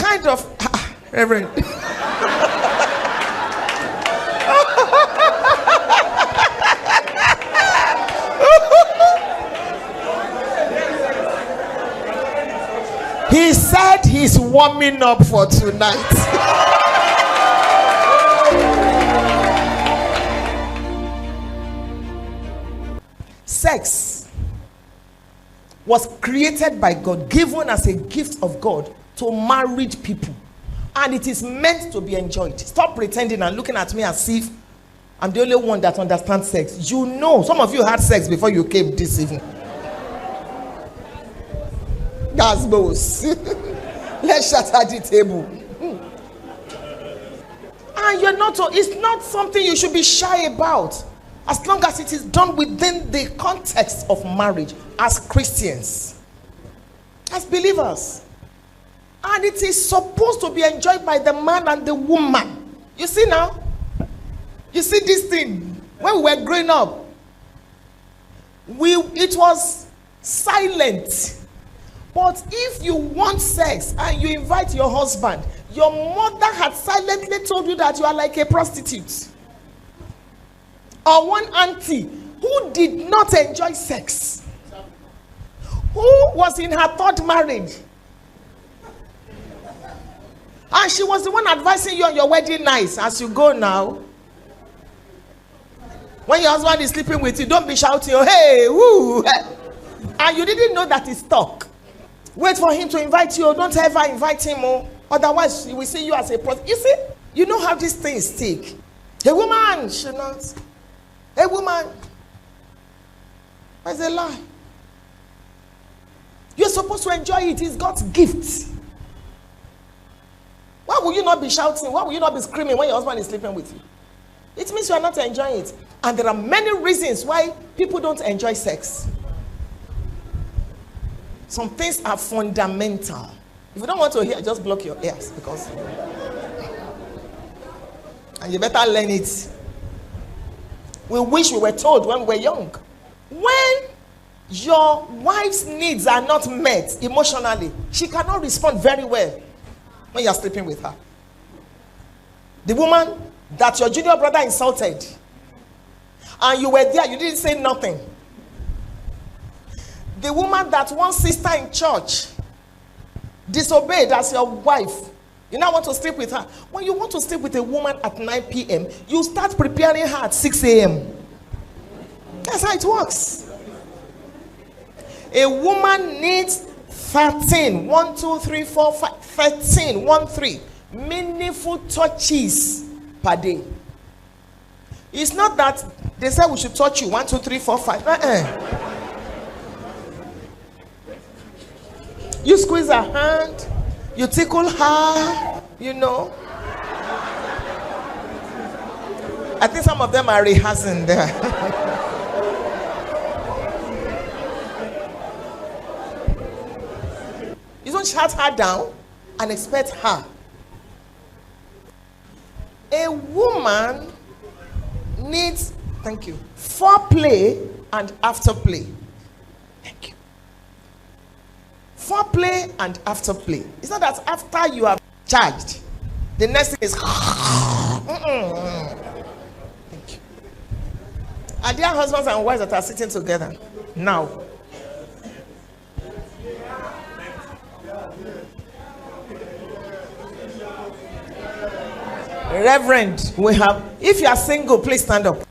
kind of Reverend. He said he's warming up for tonight. Sex was created by God, given as a gift of God to married people, and it is meant to be enjoyed. Stop pretending and looking at me as if I'm the only one that understands sex. You know, some of you had sex before you came this evening. That's both. Let's shatter the table. And you're not, it's not something you should be shy about, as long as it is done within the context of marriage, as Christians, as believers. And it is supposed to be enjoyed by the man and the woman. You see now? You see this thing? When we were growing up, it was silent. But if you want sex and you invite your husband, your mother had silently told you that you are like a prostitute. Or one auntie who did not enjoy sex, who was in her third marriage, and she was the one advising you on your wedding night as you go now. When your husband is sleeping with you, don't be shouting, oh, hey, woo, and you didn't know that it's talk. Wait for him to invite you. Don't ever invite him. Otherwise, he will see you as a prostitute. You see, you know how these things stick. A woman should not. A woman. That's a lie. You're supposed to enjoy it. It's God's gift. Why will you not be shouting? Why will you not be screaming when your husband is sleeping with you? It means you are not enjoying it. And there are many reasons why people don't enjoy sex. Some things are fundamental. If you don't want to hear, just block your ears, because and you better learn it. We wish we were told when we were young. When your wife's needs are not met emotionally, she cannot respond very well when you're sleeping with her. The woman that your junior brother insulted, and you were there, you didn't say nothing. The woman that one sister in church disobeyed as your wife, you now want to sleep with her. When you want to sleep with a woman at 9 p.m., you start preparing her at 6 a.m. That's how it works. A woman needs 13, 1, 2, 3, 4, 5, 13, 1, 3 meaningful touches per day. It's not that they say we should touch you 1, 2, 3, 4, 5. You squeeze her hand, you tickle her, you know. I think some of them are rehearsing there. You don't shut her down and expect her. A woman needs, thank you, foreplay and afterplay. Thank you. Foreplay and afterplay. It's not that after you have charged, the next thing is. Thank you. Are there husbands and wives that are sitting together now? Reverend, we have. If you are single, please stand up.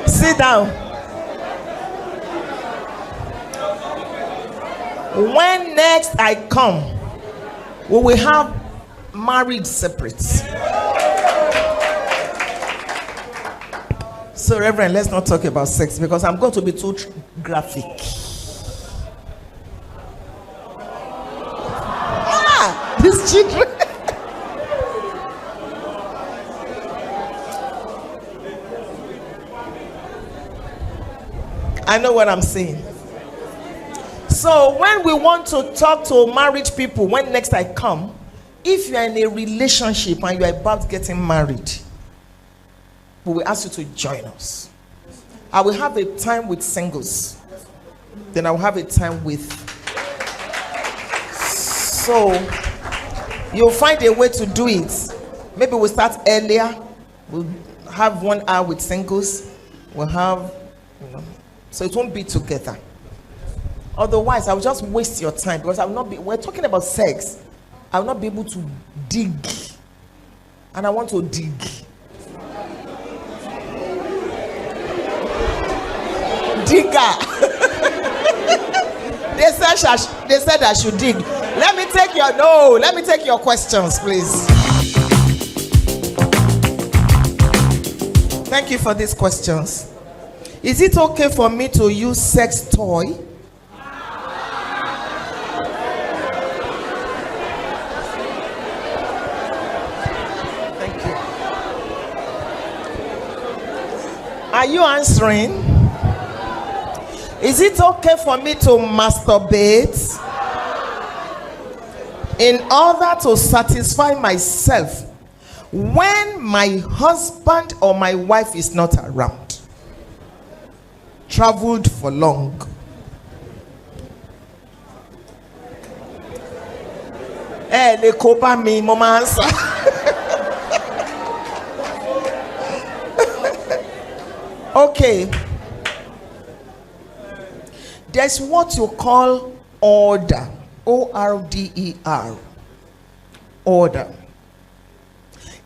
Sit down. When next I come, we will have married separate. So, Reverend, let's not talk about sex because I'm going to be too graphic. These children. I know what I'm saying. So when we want to talk to married people, when next I come, if you are in a relationship and you are about getting married, we will ask you to join us. I will have a time with singles. Then I will have a time with. So you'll find a way to do it. Maybe we'll start earlier. We'll have 1 hour with singles. We'll have, so it won't be together. Otherwise, I will just waste your time because I will not be. We're talking about sex. I will not be able to dig, and I want to dig. Digger. They said I should dig. Let me take your questions, please. Thank you for these questions. Is it okay for me to use sex toy? Thank you. Are you answering? Is it okay for me to masturbate in order to satisfy myself when my husband or my wife is not around? Traveled for long. They cover me, mama answer. Okay. There's what you call order. O-R-D-E-R. Order.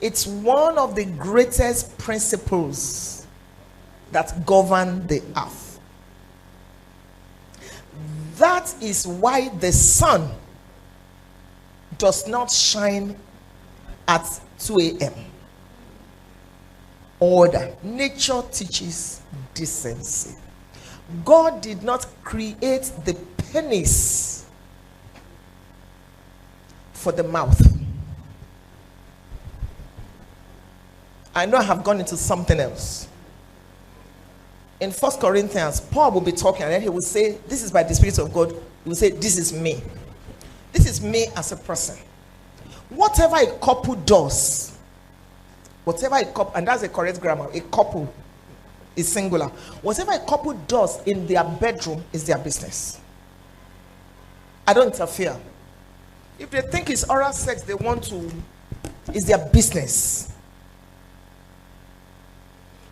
It's one of the greatest principles that govern the earth. That is why the sun does not shine at 2 a.m. Order. Nature teaches decency. God did not create the penis for the mouth. I know I have gone into something else. In 1 Corinthians, Paul will be talking and then he will say, this is by the Spirit of God. He will say, this is me. This is me as a person. Whatever a couple does, and that's a correct grammar, a couple is singular. Whatever a couple does in their bedroom is their business. I don't interfere. If they think it's oral sex, they want to, it's their business.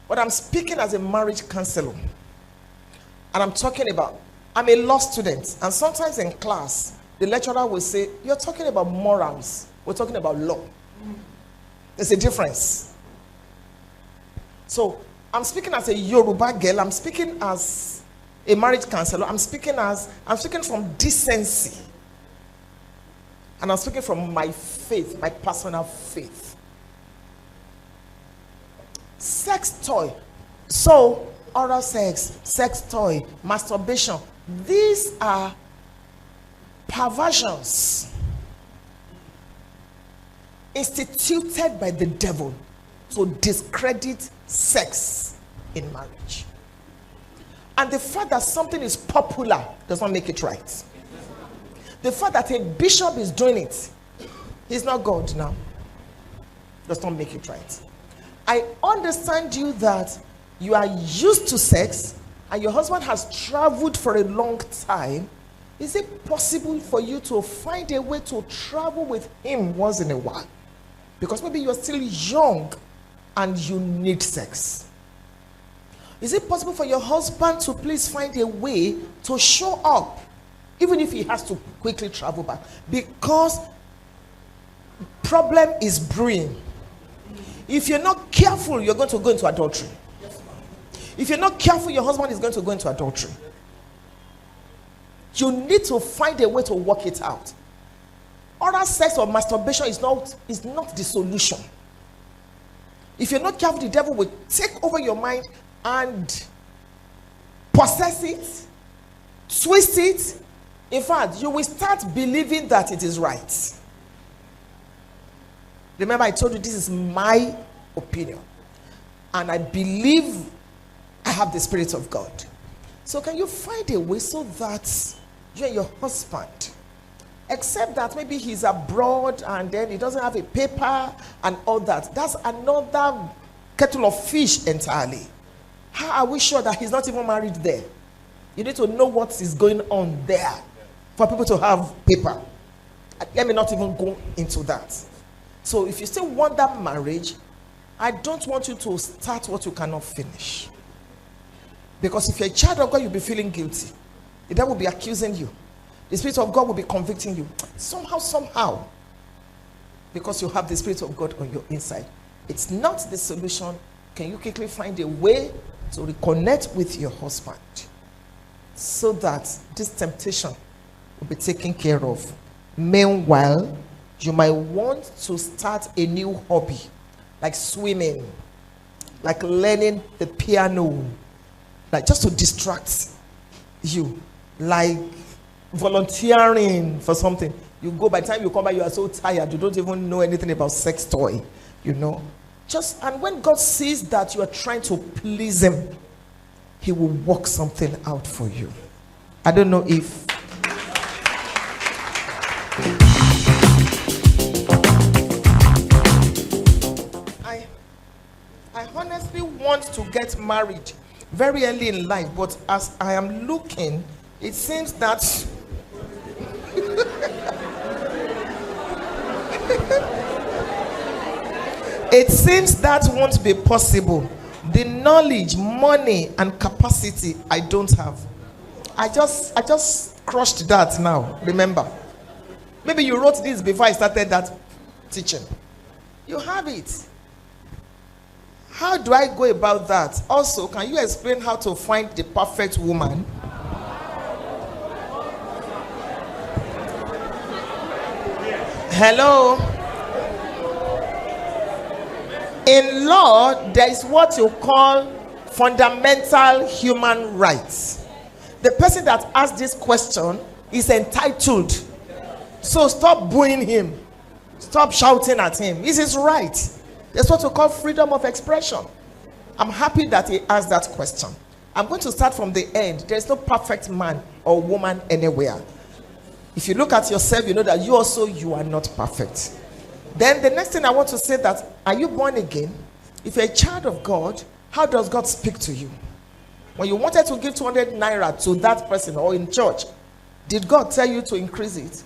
But I'm speaking as a marriage counselor. And I'm talking about, I'm a law student. And sometimes in class, the lecturer will say, you're talking about morals. We're talking about law. There's a difference. So, I'm speaking as a Yoruba girl. I'm speaking as a marriage counselor. I'm speaking from decency. And I'm speaking from my faith, my personal faith. Sex toy. So, oral sex, sex toy, masturbation. These are perversions instituted by the devil to discredit sex in marriage. And the fact that something is popular does not make it right. The fact that a bishop is doing it, he's not God now, does not make it right. I understand you that you are used to sex and your husband has traveled for a long time. Is it possible for you to find a way to travel with him once in a while? Because maybe you're still young and you need sex. Is it possible for your husband to please find a way to show up, even if he has to quickly travel back? Because problem is brewing. If you're not careful, you're going to go into adultery. If you're not careful, your husband is going to go into adultery. You need to find a way to work it out. Oral sex or masturbation is not the solution. If you're not careful, the devil will take over your mind and possess it, twist it. In fact, you will start believing that it is right. Remember, I told you this is my opinion. And I believe I have the Spirit of God. So can you find a way so that you and your husband, except that maybe he's abroad and then he doesn't have a paper and all that, that's another kettle of fish entirely. How are we sure that he's not even married there? You need to know what is going on there for people to have paper. Let me not even go into that. So if you still want that marriage, I don't want you to start what you cannot finish. Because if you're a child of God, you'll be feeling guilty. The devil will be accusing you. The Spirit of God will be convicting you. Somehow. Because you have the Spirit of God on your inside. It's not the solution. Can you quickly find a way to reconnect with your husband so that this temptation will be taken care of? Meanwhile, you might want to start a new hobby, like swimming, like learning the piano, like just to distract you, like volunteering for something. You go, by the time you come back, you are so tired, you don't even know anything about sex toy, you know. And when God sees that you are trying to please him, he will work something out for you. I don't know if I honestly want to get married very early in life, but as I am looking, it seems that that won't be possible. The knowledge, money, and capacity I don't have. I just crushed that now. Remember, maybe you wrote this before I started that teaching. You have it. How do I go about that? Also, can you explain how to find the perfect woman? Hello? In law, there is what you call fundamental human rights. The person that asks this question is entitled. So stop booing him. Stop shouting at him. This is right. That's what we call freedom of expression. I'm happy that he asked that question. I'm going to start from the end. There's no perfect man or woman anywhere. If you look at yourself, you know that you are not perfect. Then the next thing I want to say that, are you born again? If you're a child of God, how does God speak to you? When you wanted to give 200 naira to that person or in church, did God tell you to increase it?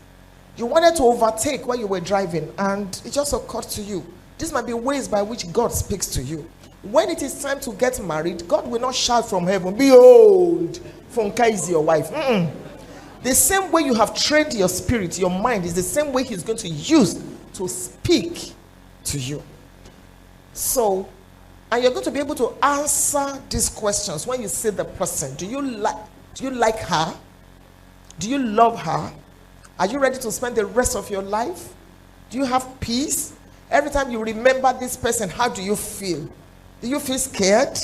You wanted to overtake while you were driving and it just occurred to you. These might be ways by which God speaks to you. When it is time to get married, God will not shout from heaven, "Behold, Funke is your wife." The same way you have trained your spirit, your mind, is the same way he's going to use to speak to you. So, and you're going to be able to answer these questions when you see the person. Do you like her? Do you love her? Are you ready to spend the rest of your life? Do you have peace? Every time you remember this person, how do you feel? Do you feel scared?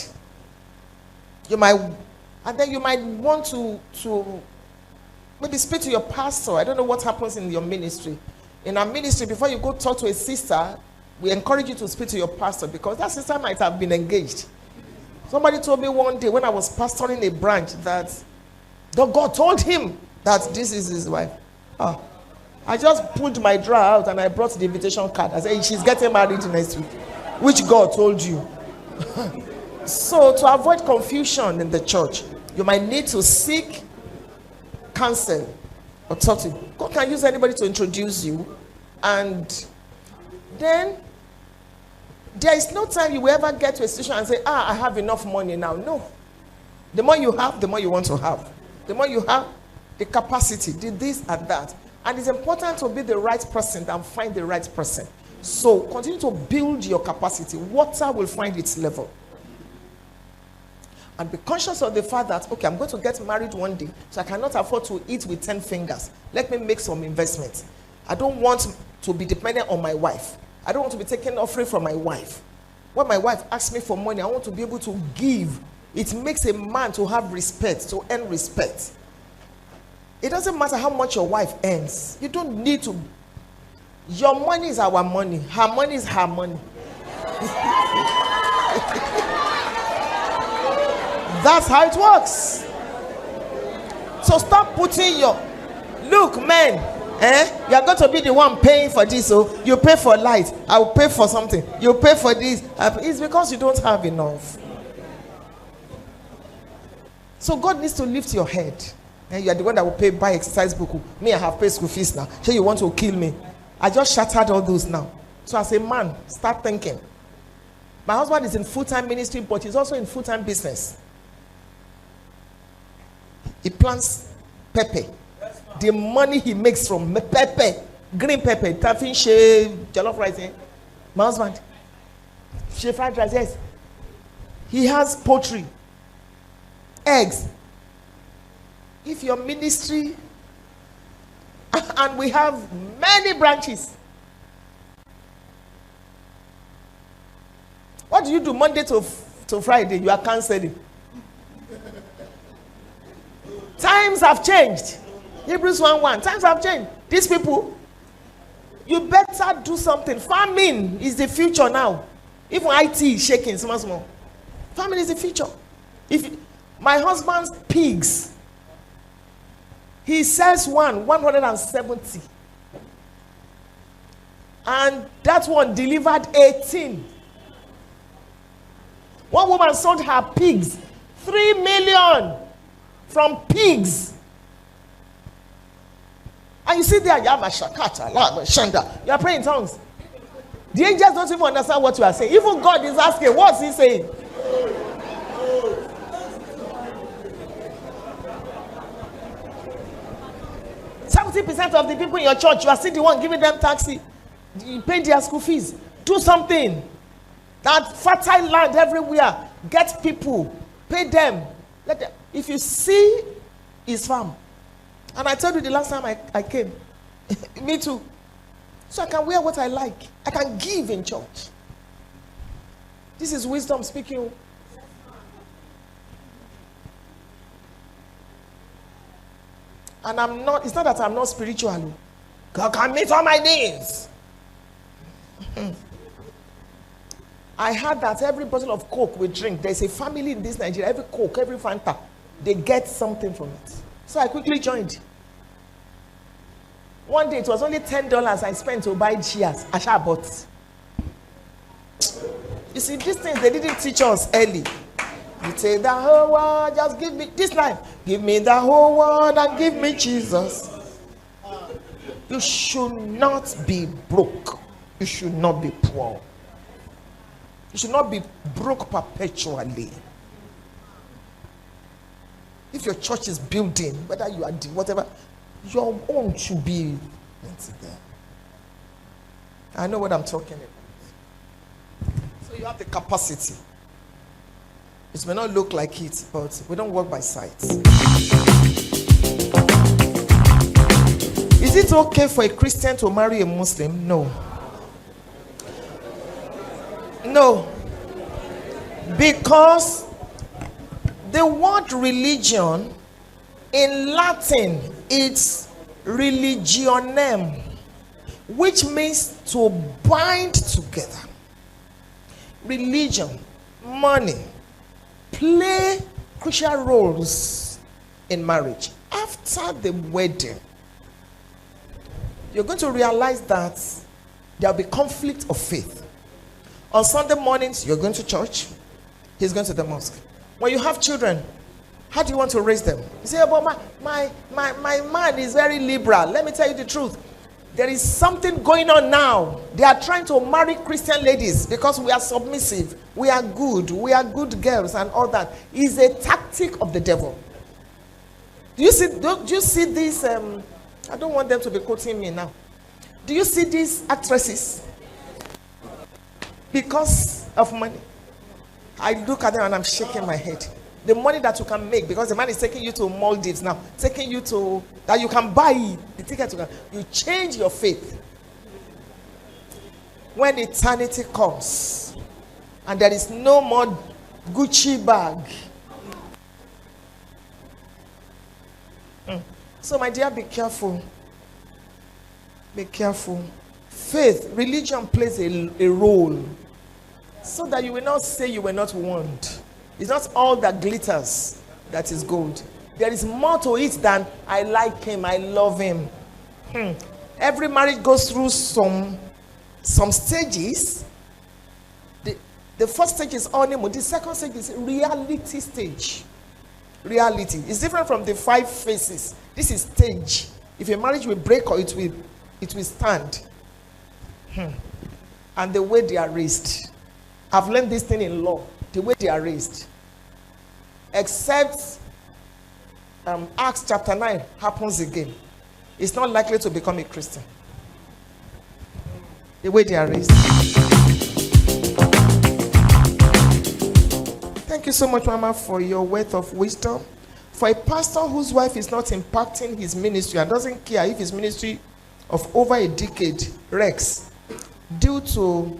And then you might want to maybe speak to your pastor. I don't know what happens in your ministry. In our ministry, before you go talk to a sister, we encourage you to speak to your pastor because that sister might have been engaged. Somebody told me one day when I was pastoring a branch that God told him that this is his wife. I just pulled my drawer out and I brought the invitation card. I said, she's getting married next week. Which God told you? So to avoid confusion in the church, you might need to seek counsel or talk to. God can use anybody to introduce you. And then there is no time you will ever get to a situation and say, I have enough money now. No. The more you have, the more you want to have. The more you have, the capacity, the this and that. And it's important to be the right person and find the right person. So continue to build your capacity. Water will find its level. And be conscious of the fact that, okay, I'm going to get married one day, so I cannot afford to eat with 10 fingers. Let me make some investments. I don't want to be dependent on my wife. I don't want to be taken offering from my wife. When my wife asks me for money, I want to be able to give. It makes a man to have respect, to earn respect. It doesn't matter how much your wife earns. You don't need to. Your money is our money. Her money is her money. That's how it works. So stop putting your... Look, men, You are going to be the one paying for this. So you pay for light, I will pay for something. You pay for this. It's because you don't have enough. So God needs to lift your head. And you are the one that will buy exercise book. Me, I have paid school fees now. So you want to kill me? I just shattered all those now. So as a man, start thinking. My husband is in full-time ministry, but he's also in full-time business. He plants pepper. The money he makes from pepper, green pepper, taffin, jollof rice. My husband, fried rice, yes. He has poultry, eggs. If your ministry, and we have many branches. What do you do Monday to Friday? You are canceling. Times have changed. Hebrews 1:1. Times have changed. These people, you better do something. Farming is the future now. Even IT is shaking small. Farming is the future. If my husband's pigs, he sells 170, and that one delivered 18. One woman sold her pigs 3 million from pigs. And you sit there, you are praying in tongues. The angels don't even understand what you are saying. Even God is asking, what's he saying? %70 of the people in your church, you are still the one giving them taxi. You pay their school fees. Do something. That fertile land everywhere. Get people. Pay them. Let them. If you see his farm, and I told you the last time I came, me too. So I can wear what I like. I can give in church. This is wisdom speaking. And I'm not, it's not that I'm not spiritual. God can meet all my needs. I heard that every bottle of Coke we drink, there's a family in this Nigeria, every Coke, every Fanta, they get something from it. So I quickly joined. One day it was only $10 I spent to buy cheers. I bought. You see, these things they didn't teach us early. You say the whole world, just give me this life. Give me the whole world and give me Jesus. You should not be broke. You should not be poor. You should not be broke perpetually. If your church is building, whether you are whatever, your own should be. I know what I'm talking about. So you have the capacity. It may not look like it, but we don't work by sight. Is it okay for a Christian to marry a Muslim? No. No. Because the word religion in Latin, it's religionem, which means to bind together. Religion, money, play crucial roles in marriage. After the wedding, you're going to realize that there'll be conflict of faith. On Sunday mornings, you're going to church. He's going to the mosque. When you have children, how do you want to raise them? You say, but my man is very liberal. Let me tell you the truth. There is something going on now. They are trying to marry Christian ladies because we are submissive. We are good girls and all that. It's a tactic of the devil. Do you see these? I don't want them to be quoting me now. Do you see these actresses? Because of money. I look at them and I'm shaking my head. The money that you can make, because the man is taking you to Maldives now, taking you to, that you can buy the ticket, you change your faith. When eternity comes and there is no more Gucci bag. So my dear, be careful. Be careful. Faith, religion plays a role so that you will not say you were not warned. It's not all that glitters that is gold. There is more to it than I like him, I love him. Every marriage goes through some stages. The first stage is honeymoon. The second stage is reality stage. Reality is different from the 5 phases. This is stage. If a marriage will break or it will stand. And the way they are raised. I've learned this thing in law. The way they are raised. Except Acts chapter 9 happens again. It's not likely to become a Christian. The way they are raised. Thank you so much, Mama, for your words of wisdom. For a pastor whose wife is not impacting his ministry and doesn't care if his ministry of over a decade wrecks due to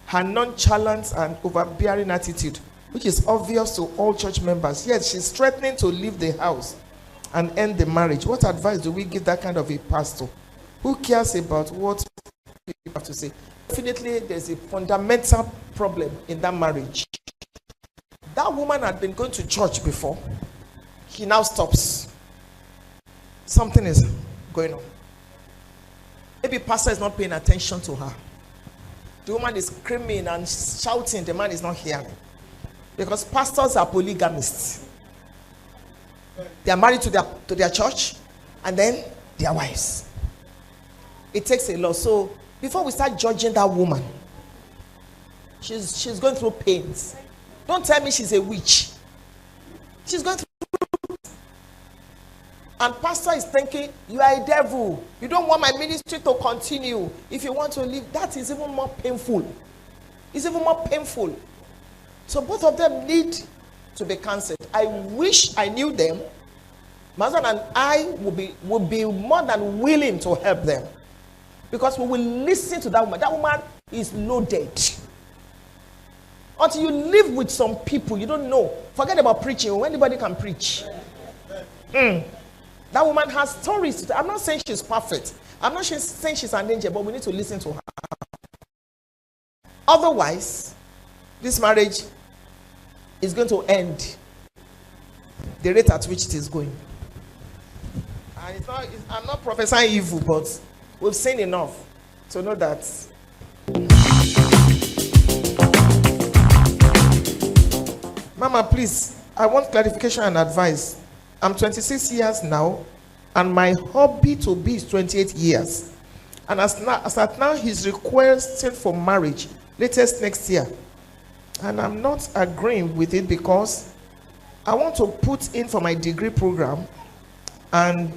her nonchalant and overbearing attitude, which is obvious to all church members, yet she's threatening to leave the house and end the marriage. What advice do we give that kind of a pastor who cares about what people have to say? Definitely, there's a fundamental problem in that marriage. That woman had been going to church before. He now stops. Something is going on. Maybe pastor is not paying attention to her. The woman is screaming and shouting. The man is not hearing. Because pastors are polygamists. They are married to their church and then their wives. It takes a lot. So before we start judging that woman, she's going through pains. Don't tell me she's a witch. She's going through. And pastor is thinking, you are a devil. You don't want my ministry to continue. If you want to leave, that is even more painful. It's even more painful. So both of them need to be cancelled. I wish I knew them. My husband and I would be more than willing to help them. Because we will listen to that woman. That woman is loaded. Until you live with some people, you don't know. Forget about preaching. When anybody can preach. That woman has stories to tell. I'm not saying she's perfect. I'm not saying she's an angel, but we need to listen to her. Otherwise, this marriage is going to end the rate at which it is going. And I'm not prophesying evil, but we've seen enough to know that. Mama, please, I want clarification and advice. I'm 26 years now, and my hubby to be is 28 years. And as at now, he's requesting for marriage latest next year. And I'm not agreeing with it because I want to put in for my degree program. And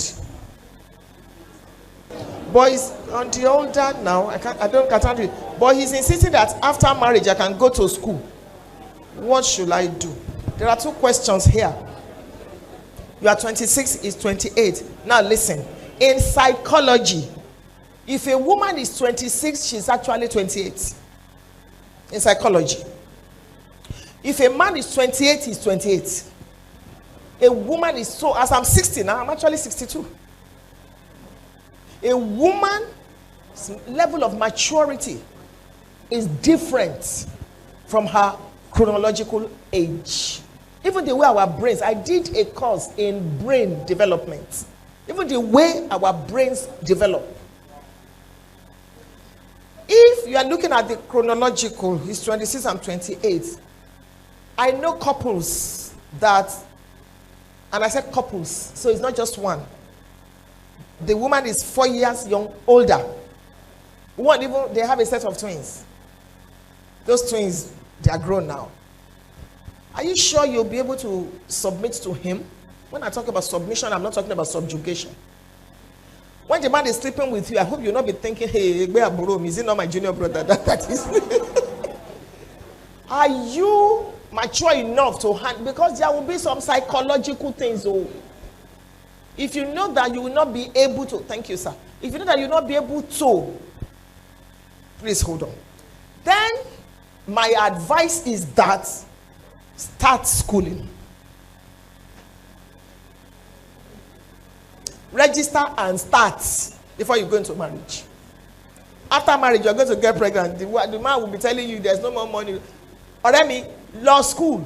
boys on the older now, I can't do it. But he's insisting that after marriage I can go to school. What should I do? There are 2 questions here. You are 26, is 28. Now listen. In psychology, if a woman is 26, she's actually 28. In psychology. If a man is 28, he's 28. A woman is so, as I'm 60 now, I'm actually 62. A woman's level of maturity is different from her chronological age. Even the way our brains, I did a course in brain development. Even the way our brains develop. If you are looking at the chronological, he's 26 and 28. I know couples that, and I said couples, so it's not just one. The woman is 4 years older. One, even they have a set of twins. Those twins, they are grown now. Are you sure you'll be able to submit to him? When I talk about submission, I'm not talking about subjugation. When the man is sleeping with you, I hope you'll not be thinking, hey, is he not my junior brother? That is. Are you mature enough to handle? Because there will be some psychological things. Oh, if you know that you will not be able to, thank you, sir. If you know that you will not be able to, please hold on. Then my advice is that start schooling. Register and start before you go into marriage. After marriage, you're going to get pregnant. The man will be telling you there's no more money. Or let me, law school.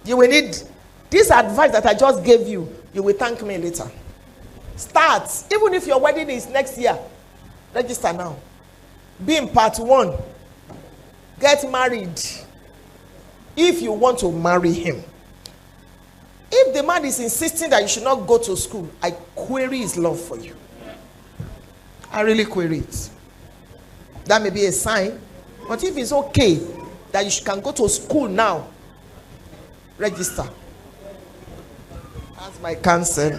You will need this advice that I just gave you. You will thank me later. Start. Even if your wedding is next year, register now. Be in part 1. Get married. If you want to marry him. If the man is insisting that you should not go to school, I query his love for you. I really query it. That may be a sign. But if it's okay that you can go to school now, register. That's my counsel.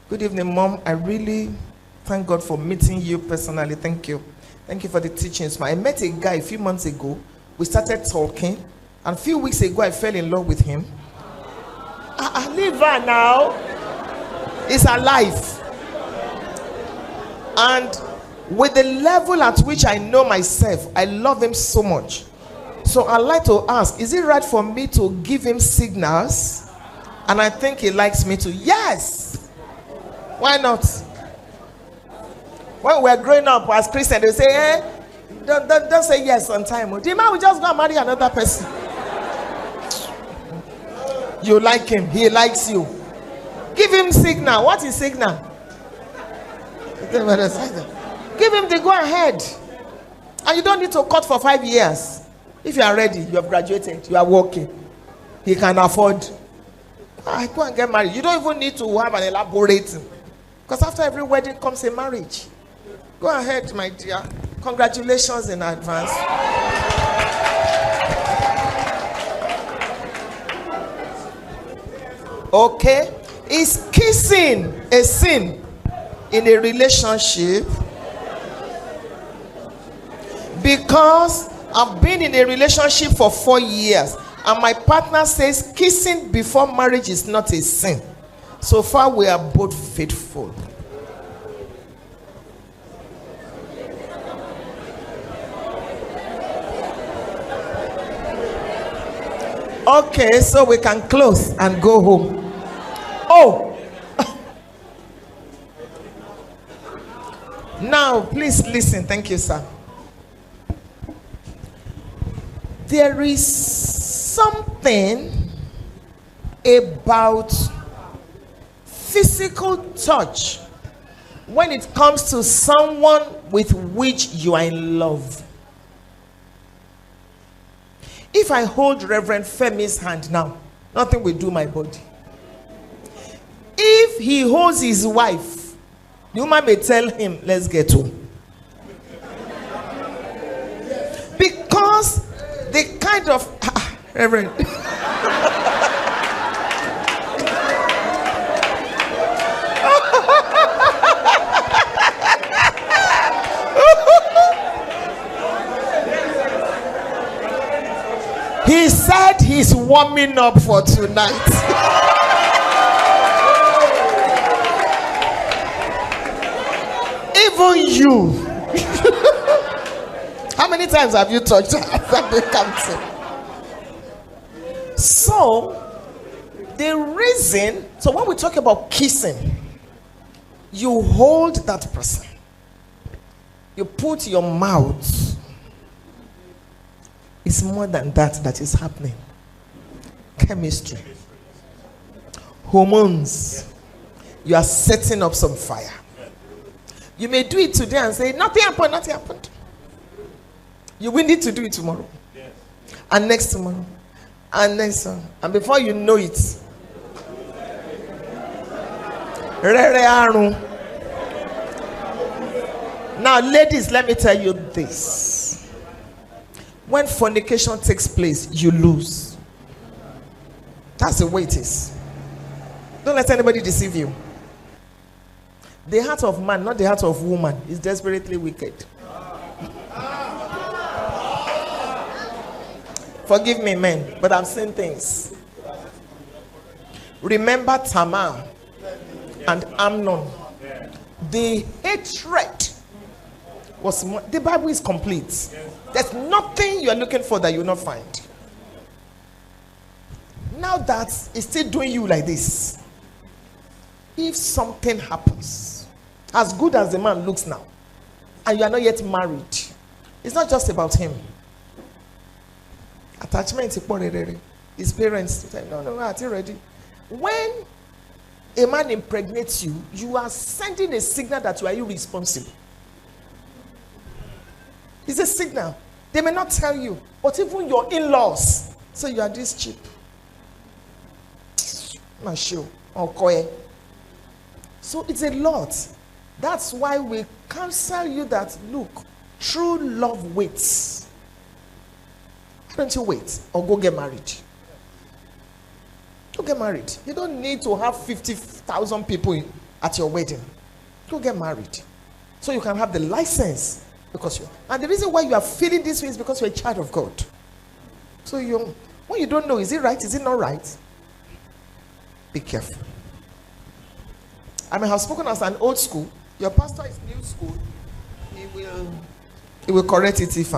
Good evening, Mom. I really thank God for meeting you personally. Thank you. Thank you for the teachings. I met a guy a few months ago. We started talking. And a few weeks ago, I fell in love with him. Leave her now. It's alive. And with the level at which I know myself, I love him so much. So I'd like to ask, is it right for me to give him signals? And I think he likes me too. Yes. Why not? When we're growing up as Christians, they say, don't say yes on time. The man will just go and marry another person. You like him, he likes you. Give him signal. What is signal? Give him the go ahead. And you don't need to cut for 5 years. If you are ready, you have graduated, you are working, he can afford. Go and get married. You don't even need to have an elaborating. Because after every wedding comes a marriage. Go ahead, my dear. Congratulations in advance. Okay. Is kissing a sin in a relationship? Because I've been in a relationship for 4 years and my partner says kissing before marriage is not a sin. So far we are both faithful. Okay, so we can close and go home. Oh, now please listen. Thank you, sir. There is something about physical touch when it comes to someone with which you are in love. If I hold Reverend Femi's hand now, nothing will do my body. If he holds his wife, the woman may tell him, let's get home. Because the kind of Reverend he said he's warming up for tonight. Even you. How many times have you touched her? So, the reason, so when we talk about kissing, you hold that person. You put your mouth. It's more than that is happening. Chemistry. Hormones. You are setting up some fire. You may do it today and say, nothing happened, nothing happened. You will need to do it tomorrow. Yes. And next tomorrow. And next one. And before you know it. Now, ladies, let me tell you this. When fornication takes place, you lose. That's the way it is. Don't let anybody deceive you. The heart of man, not the heart of woman, is desperately wicked. Forgive me, men, but I've seen things. Remember Tamar and Amnon. The hatred was more, the Bible is complete. There's nothing you are looking for that you will not find. Now that it's still doing you like this, if something happens, as good as the man looks now, and you are not yet married, it's not just about him. Attachment is His parents say, no, I'm not ready. When a man impregnates you, you are sending a signal that you are irresponsible. It's a signal. They may not tell you, but even your in-laws say you are this cheap. Not sure. Okay. So it's a lot. That's why we counsel you that, look, true love waits. Why don't you wait or go get married? Go get married. You don't need to have 50,000 people at your wedding. Go get married. So you can have the license. And the reason why you are feeling this way is because you're a child of God. So when you don't know, is it right? Is it not right? Be careful. I may have spoken as an old school. Your pastor is new school. He will correct it if